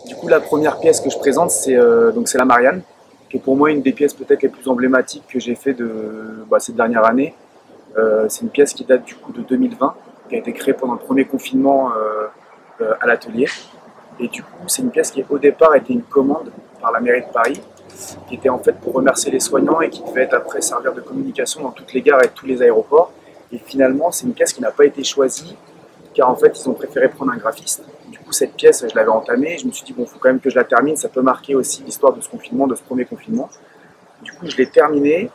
Du coup, la première pièce que je présente, c'est la Marianne, qui est pour moi une des pièces peut-être les plus emblématiques que j'ai fait cette dernière année. C'est une pièce qui date du coup de 2020, qui a été créée pendant le premier confinement à l'atelier. Et du coup, c'est une pièce qui au départ était une commande par la mairie de Paris, qui était en fait pour remercier les soignants et qui devait être après servir de communication dans toutes les gares et tous les aéroports. Et finalement, c'est une pièce qui n'a pas été choisie, car en fait, ils ont préféré prendre un graphiste. Du coup, cette pièce, je l'avais entamée, je me suis dit, bon, il faut quand même que je la termine, ça peut marquer aussi l'histoire de ce confinement, de ce premier confinement. Du coup, je l'ai terminée,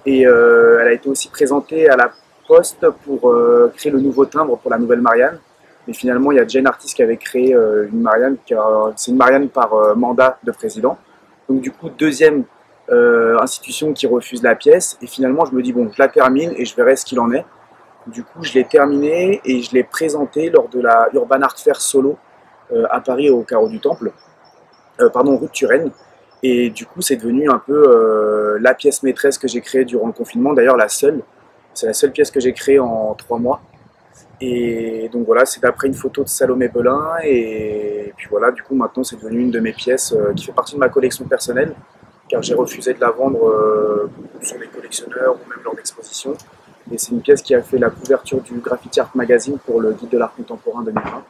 et elle a été aussi présentée à la Poste pour créer le nouveau timbre pour la nouvelle Marianne. Mais finalement, il y a déjà une artiste qui avait créé une Marianne, c'est une Marianne par mandat de président. Donc du coup, deuxième institution qui refuse la pièce. Et finalement, je me dis, bon, je la termine et je verrai ce qu'il en est. Du coup, je l'ai terminée et je l'ai présentée lors de la Urban Art Fair Solo à Paris, au Carreau du Temple, rue de Turenne. Et du coup, c'est devenu un peu la pièce maîtresse que j'ai créée durant le confinement. D'ailleurs, la seule. C'est la seule pièce que j'ai créée en 3 mois. Et donc voilà, c'est d'après une photo de Salomé Belin. Et puis voilà, du coup, maintenant, c'est devenu une de mes pièces qui fait partie de ma collection personnelle, car j'ai refusé de la vendre sur les collectionneurs ou même lors d'expositions. Et c'est une pièce qui a fait la couverture du Graffiti Art Magazine pour le guide de l'art contemporain 2020.